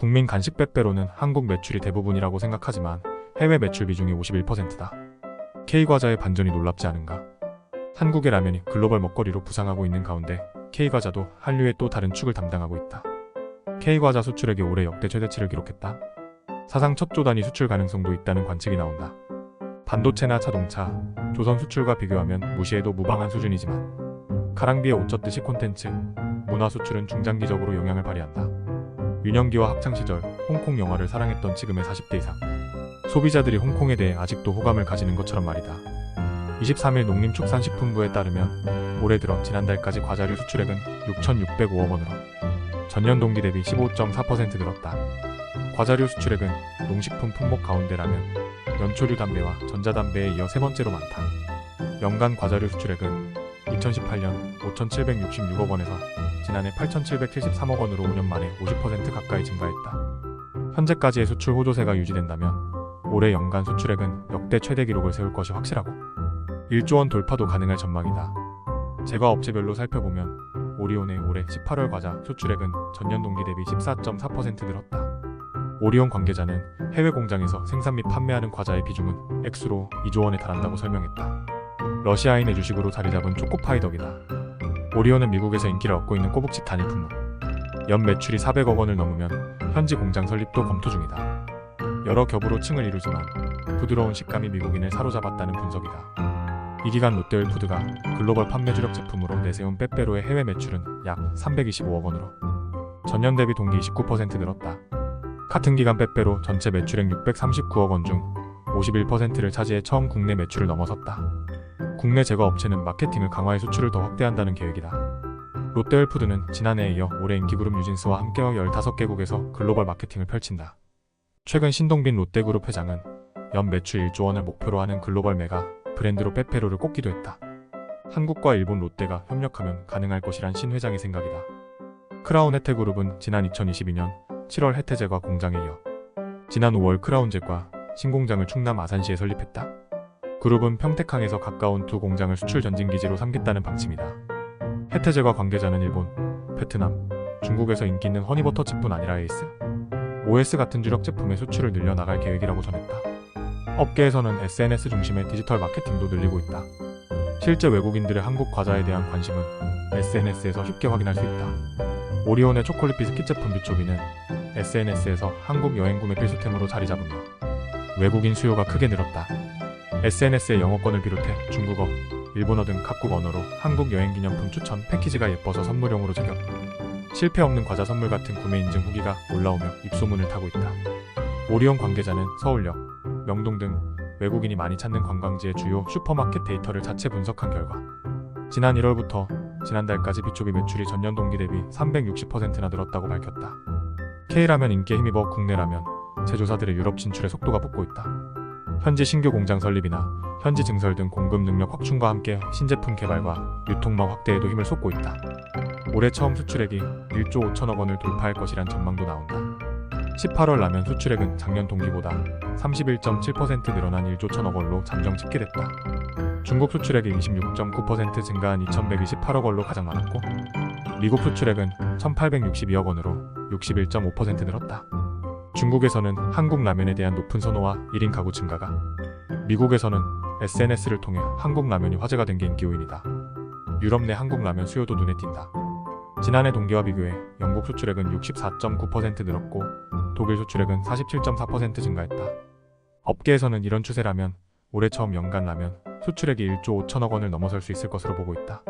국민 간식 빼빼로는 한국 매출이 대부분이라고 생각하지만 해외 매출 비중이 51%다. K과자의 반전이 놀랍지 않은가? 한국의 라면이 글로벌 먹거리로 부상하고 있는 가운데 K과자도 한류의 또 다른 축을 담당하고 있다. K과자 수출액이 올해 역대 최대치를 기록했다. 사상 첫 조 단위 수출 가능성도 있다는 관측이 나온다. 반도체나 자동차, 조선 수출과 비교하면 무시해도 무방한 수준이지만 가랑비에 옷 젖듯이 콘텐츠, 문화 수출은 중장기적으로 영향을 발휘한다. 유년기와 학창시절 홍콩 영화를 사랑했던 지금의 40대 이상 소비자들이 홍콩에 대해 아직도 호감을 가지는 것처럼 말이다. 23일 농림축산식품부에 따르면 올해 들어 지난달까지 과자류 수출액은 6,605억 원으로 전년 동기 대비 15.4% 늘었다. 과자류 수출액은 농식품 품목 가운데 라면, 연초류 담배와 전자담배에 이어 세 번째로 많다. 연간 과자류 수출액은 2018년 5,766억 원에서 지난해 8,773억 원으로 5년 만에 50% 가까이 증가했다. 현재까지의 수출 호조세가 유지된다면 올해 연간 수출액은 역대 최대 기록을 세울 것이 확실하고 1조 원 돌파도 가능할 전망이다. 제과 업체별로 살펴보면 오리온의 올해 18월 과자 수출액은 전년 동기 대비 14.4% 늘었다. 오리온 관계자는 해외 공장에서 생산 및 판매하는 과자의 비중은 액수로 2조 원에 달한다고 설명했다. 러시아인의 주식으로 자리 잡은 초코파이 덕이다. 오리온은 미국에서 인기를 얻고 있는 꼬북칩 단일 품목. 연 매출이 400억 원을 넘으면 현지 공장 설립도 검토 중이다. 여러 겹으로 층을 이루지만 부드러운 식감이 미국인을 사로잡았다는 분석이다. 이 기간 롯데월푸드가 글로벌 판매 주력 제품으로 내세운 빼빼로의 해외 매출은 약 325억 원으로 전년 대비 동기 29% 늘었다. 같은 기간 빼빼로 전체 매출액 639억 원 중 51%를 차지해 처음 국내 매출을 넘어섰다. 국내 제과 업체는 마케팅을 강화해 수출을 더 확대한다는 계획이다. 롯데월푸드는 지난해에 이어 올해 인기그룹 뉴진스와 함께 15개국에서 글로벌 마케팅을 펼친다. 최근 신동빈 롯데그룹 회장은 연 매출 1조 원을 목표로 하는 글로벌 메가 브랜드로 빼빼로를 꼽기도 했다. 한국과 일본 롯데가 협력하면 가능할 것이란 신 회장의 생각이다. 크라운 혜태그룹은 지난 2022년 7월 혜태제과 공장에 이어 지난 5월 크라운제과 신공장을 충남 아산시에 설립했다. 그룹은 평택항에서 가까운 두 공장을 수출 전진기지로 삼겠다는 방침이다. 혜태제과 관계자는 일본, 베트남, 중국에서 인기 있는 허니버터칩뿐 아니라 에이스, OS 같은 주력 제품의 수출을 늘려나갈 계획이라고 전했다. 업계에서는 SNS 중심의 디지털 마케팅도 늘리고 있다. 실제 외국인들의 한국 과자에 대한 관심은 SNS에서 쉽게 확인할 수 있다. 오리온의 초콜릿 비스킷 제품 비초비는 SNS에서 한국 여행 구매 필수템으로 자리 잡으며 외국인 수요가 크게 늘었다. SNS의 영어권을 비롯해 중국어, 일본어 등 각국 언어로 한국 여행 기념품 추천 패키지가 예뻐서 선물용으로 제격, 실패 없는 과자 선물 같은 구매 인증 후기가 올라오며 입소문을 타고 있다. 오리온 관계자는 서울역, 명동 등 외국인이 많이 찾는 관광지의 주요 슈퍼마켓 데이터를 자체 분석한 결과 지난 1월부터 지난달까지 비초비 매출이 전년 동기 대비 360%나 늘었다고 밝혔다. K라면 인기에 힘입어 국내 라면 제조사들의 유럽 진출에 속도가 붙고 있다. 현지 신규 공장 설립이나 현지 증설 등 공급 능력 확충과 함께 신제품 개발과 유통망 확대에도 힘을 쏟고 있다. 올해 처음 수출액이 1조 5천억 원을 돌파할 것이란 전망도 나온다. 18월 라면 수출액은 작년 동기보다 31.7% 늘어난 1조 1천억 원로 잠정 집계됐다. 중국 수출액이 26.9% 증가한 2,128억 원로 가장 많았고 미국 수출액은 1,862억 원으로 61.5% 늘었다. 중국에서는 한국 라면에 대한 높은 선호와 1인 가구 증가가, 미국에서는 SNS를 통해 한국 라면이 화제가 된 게 인기 요인이다. 유럽 내 한국 라면 수요도 눈에 띈다. 지난해 동기와 비교해 영국 수출액은 64.9% 늘었고 독일 수출액은 47.4% 증가했다. 업계에서는 이런 추세라면 올해 처음 연간 라면 수출액이 1조 5천억 원을 넘어설 수 있을 것으로 보고 있다.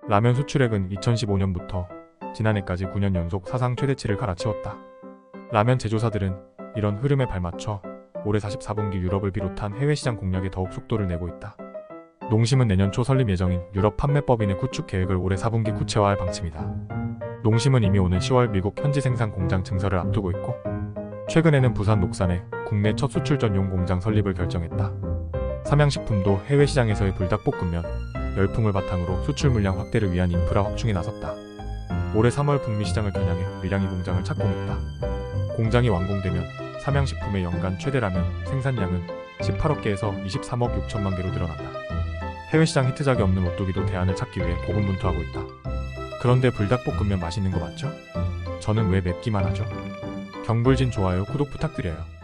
라면 수출액은 2015년부터 지난해까지 9년 연속 사상 최대치를 갈아치웠다. 라면 제조사들은 이런 흐름에 발맞춰 올해 44분기 유럽을 비롯한 해외 시장 공략에 더욱 속도를 내고 있다. 농심은 내년 초 설립 예정인 유럽 판매법인의 구축 계획을 올해 4분기 구체화할 방침이다. 농심은 이미 오는 10월 미국 현지 생산 공장 증설을 앞두고 있고 최근에는 부산 녹산에 국내 첫 수출 전용 공장 설립을 결정했다. 삼양식품도 해외 시장에서의 불닭볶음면 열풍을 바탕으로 수출 물량 확대를 위한 인프라 확충에 나섰다. 올해 3월 북미 시장을 겨냥해 밀양이 공장을 착공했다. 공장이 완공되면 삼양식품의 연간 최대 라면 생산량은 18억 개에서 23억 6천만 개로 늘어난다. 해외 시장 히트작이 없는 오뚜기도 대안을 찾기 위해 고군분투하고 있다. 그런데 불닭볶음면 맛있는 거 맞죠? 저는 왜 맵기만 하죠? 경불진 좋아요, 구독 부탁드려요.